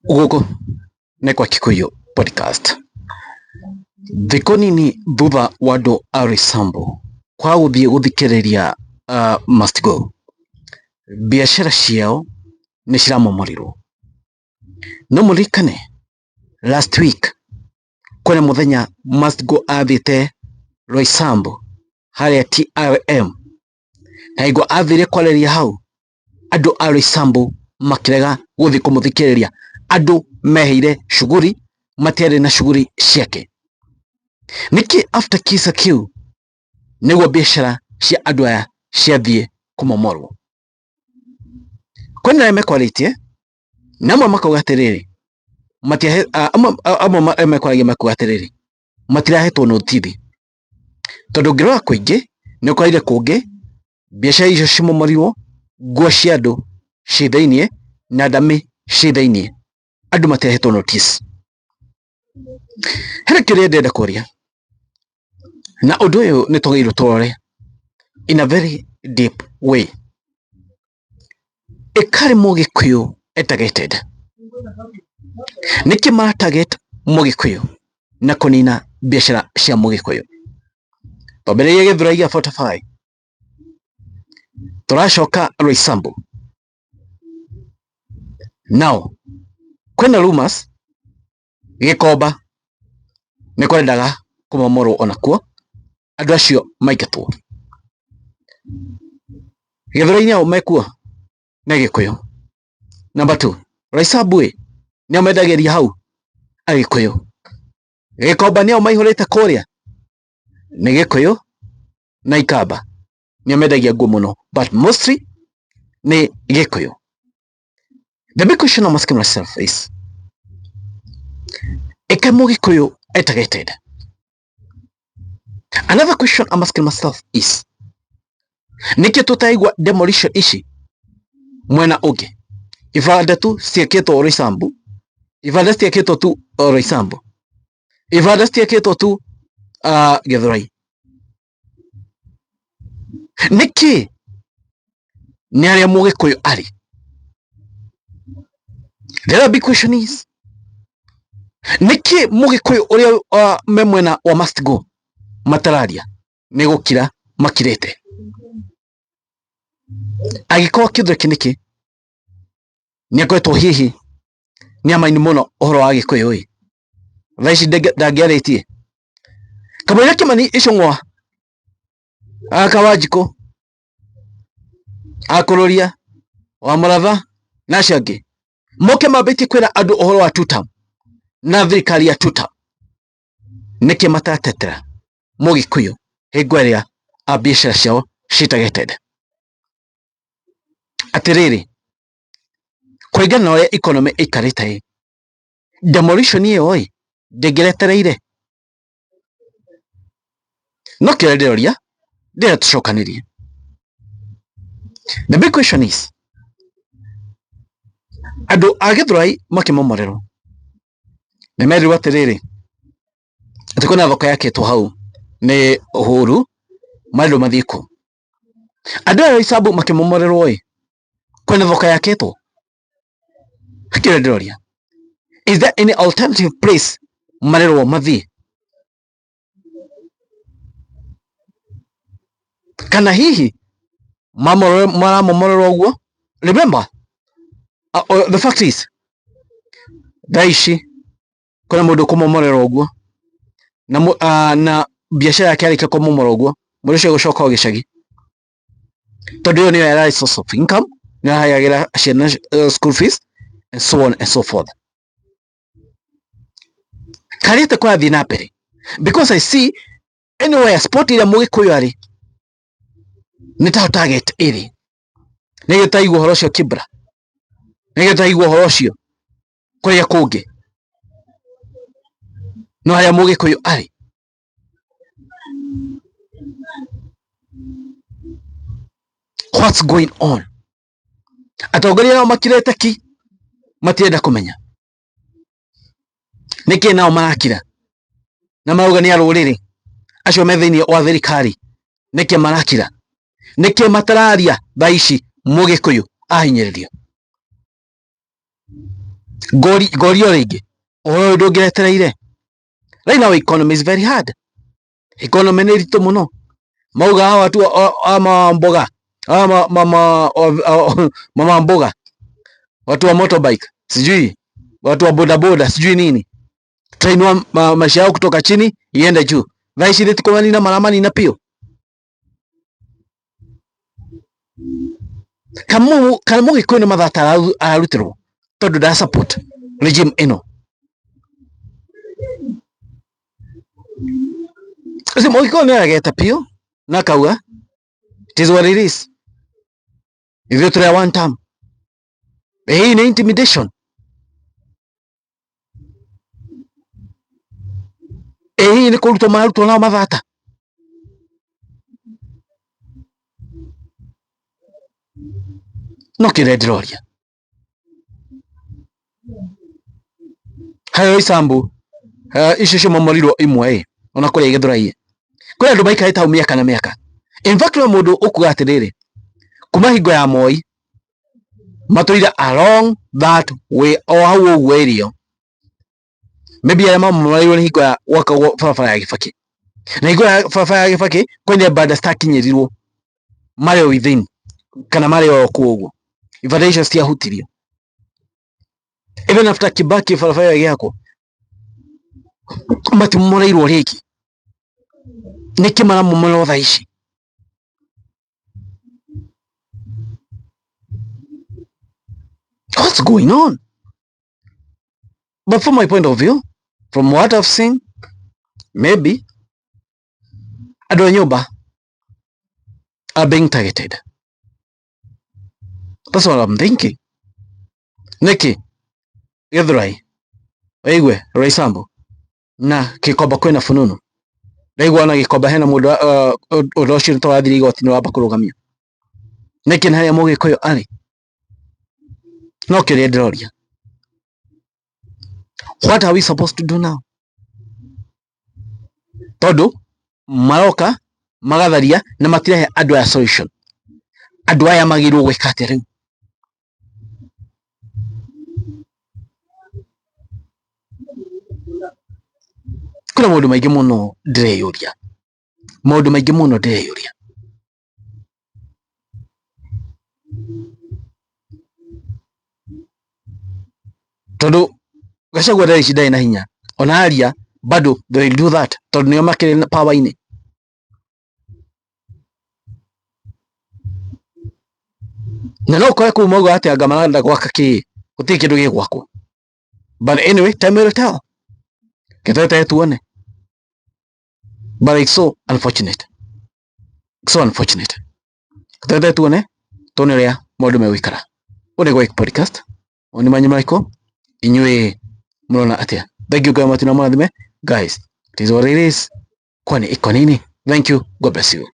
Guku nĩ kwa Kikuyu podcast. Thikũ nini thutha wa andũ a Roysambu kwa gũthiĩ gũthikĩrĩria Must Go, biacara ciao nĩ ciramomorirwo. No mũririkane last week kwĩna mũthenya Must Go athiĩte Roysambu harĩa TRM, na hĩngo athire kwarĩria hau, andũ a Roysambu makĩrega gũthiĩ kũmũthikĩrĩria. Andũ meheire shughuli, matiarĩ na shughuli ciake. Niki after kisa kiu nĩguo biacara cia andũ aya ciathiĩ kũmomorwo. Kwĩna mekwarĩtie na amwe makauga atĩrĩrĩ, amwe mekwaragia makuga atĩrĩrĩ, matirahetwo notithi, tondũ ngĩrora kũingĩ nĩ ũkorire kũngĩ biacara icio cimomorirwo, nguo cia andũ ciĩ thĩiniĩ na ndami ciĩ thĩiniĩ, andũ matirahetwo notice. Hena kĩrĩa ndĩrenda kũria, na ũndũ ũyũ nĩ tũgĩrĩirwo tũrore in a very deep way. Ĩkarĩ Mũgĩkũyũ targeted? Nĩkĩ mara target Mũgĩkũyũ na kũnina biacara cia Mũgĩkũyũ? Twambĩrĩrie Gĩthũrai gĩa 45, tũracoka Roysambu. Now kwĩna rumors Gĩkomba nĩ kwendaga kũmomorwo onakuo, andũ acio maingatwo. Gĩthũrai-inĩ ao mekuo nĩ Gĩkũyũ. Number 2, Roysambu nĩo mendagĩria hau Agĩkũyũ. Gĩkomba nĩo maihũrĩte kũrĩa nĩ Gĩkũyũ na Ikamba, nĩo mendagia nguo mũno, but mostly nĩ Gĩkũyũ. The big question I'm asking myself is, ĩka Mũgĩkũyũ targeted? Another question I'm asking myself is, nĩkĩ tũtaigua demolition ici mwena ũngĩ? Ibanda tu ciakĩtwo Roysambu, ibanda ciakĩtwo tu Roysambu, ibanda ciakĩtwo tu Gĩthũrai. Nĩkĩ nĩ harĩa Mũgĩkũyũ arĩ? The other big question is, nĩkĩ Mũgĩkũyũ ũrĩa me mwena wa Must Go matararia nĩ gũkira makirĩte? Agĩkorwo Kĩthũri nĩkĩ nĩ akoretwo hihi nĩ amaini mũno ũhoro wa Gĩkũyũ thaa ici ndangĩarĩtie? Kamũira Kĩmani Icũng'wa, Kawanjikũ, Kũrũria, Wamũratha na acio angĩ moke mambĩtie kwĩra andũ ũhoro wa two-term na thirikari ya two-term, nĩkĩ matatetera Mũgĩkũyũ hingo ĩrĩa biacara ciao ciĩ targeted? Atĩrĩrĩ, kũringana na ũrĩa economy ĩikarĩte, demolition ĩyo ndĩngĩretereire. No kĩrĩa ndĩroria, ndĩrenda tũcokanĩrie. The big question is, andũ a Gĩthũrai makĩmomorerwo nĩ merirwo atĩrĩrĩ, atĩ kwĩna thoko yakĩtwo hau nĩ Uhuru, marendwo mathiĩ kũ? Andũ a Roysambu makĩmomorerwo kwĩna thoko yakĩtwo. Kĩrĩa ndĩroria, is there any alternative place marerwo mathiĩ? Kana hihi maramomorerwo ũguo? Remember, the fact is, thaa ici kwĩna mũndũ kũmomorerwo ũguo na biacara yake yarĩkia kũmomorwo ũguo, mũndũ ũcio gũcoka o gĩcagi, tondũ ĩyo nĩyo yararĩ source of income, nĩ yarahayagĩra ciana school fees and so on and so forth. Karĩte kũrathiĩ na mbere, because I see anywhere spot ĩrĩa Mũgĩkũyũ arĩ nĩ ta target ĩrĩ. Nĩ gĩtaigua ũhoro ũcio Kibra, nĩ gĩtaigua ũhoro ũcio kũrĩa kũngĩ, no harĩa Mũgĩkũyũ arĩ. What's going on? Atongoria nao makirĩte ki, matienda kũmenya nĩkĩ nao marakira na marauga nĩ arũrĩrĩ acio me thĩiniĩ wa thirikari, nĩkĩ marakira, nĩkĩ matararia thaa ici Mũgĩkũyũ ahinyĩrĩrio? gori oringi oyo ndungiretereire. Right now economy is very hard. Economy ni ritu muno. Mauga watu ama mboga mama mboga, watu wa motorbike, sijui watu wa bodaboda, sijui nini, trainwa maisha yao kutoka chini iende juu. Vaishi leti kwa nini na maramani na pio kamu gikuyu ni mathata arutirwo tondu da support regime ino. Ese Mũgĩkũyũ nĩ arageta pio na kauga it is what it is. Ithuĩ tũrĩ one term. Hii ni intimidation. Hii ni kũrutwo marutwo nao mathata. No kĩrĩa ndĩroria hayo Isambu icio cio momorirwo imwe ona kũrĩa Gĩthũrai kũrĩa andũ maikarĩte hau mĩaka na mĩaka. In fact no mũndũ ũkuga atĩrĩrĩ kuma hingo ya Moi matũire along that way o hau ũguo ĩrĩo. Maybe arĩa mamomorirwo nĩ hingo ya gwakagwo barabara ya Kibaki, na hingo ya barabara ya Kibaki kwĩna banda citakinyirirwo marĩ o within kana marĩ o kuo ũguo ibanda icio citiahutirio. Even after Kibaki barabara ĩgĩakwo matimomoreirwo rĩngĩ. Nĩkĩ maramomora thaa ici? What's going on? But from my point of view, from what I've seen, maybe andũ a nyũmba are being targeted. That's what I'm thinking. Nĩkĩ Gĩthũrai waigwe Roysambu na Gĩkomba kwĩna fununu ndaigua na Gĩkomba hena mũndũ ũndũ ũcio twathire igoti-inĩ wamba kũrũgamio. Nĩkĩ harĩa Mũgĩkũyũ arĩ? No kĩrĩa ndĩroria, what are we supposed to do now? Tondu maroka magatharia na matirehe andũ aya solution. Andũ aya magĩrĩirwo gwĩka atĩa rĩu? Kuna maũndũ maingĩ mũno ndĩreyũria, maũndũ maingĩ mũno ndĩreyũria. Tondu Gachagua ndarĩ shida na hinya, ona aria bado they will do that tondu nĩo makĩrĩ power-inĩ. Na no ũkore kũu mauga atĩ anga marenda gwaka kĩ, gũtirĩ kĩndũ gĩgwakwo. But anyway, time will tell. Kĩtete tuone. But it's so unfortunate. So unfortunate. Kĩtete tuone ũrĩa maũndũ megũikara. Ũrĩ Gwake Podcast. Oni manyu marĩkũ? Inyuĩ murona atia? Thank you guys, matina marathime. Guys, it is what it is. Kwani iko nini? Thank you. God bless you.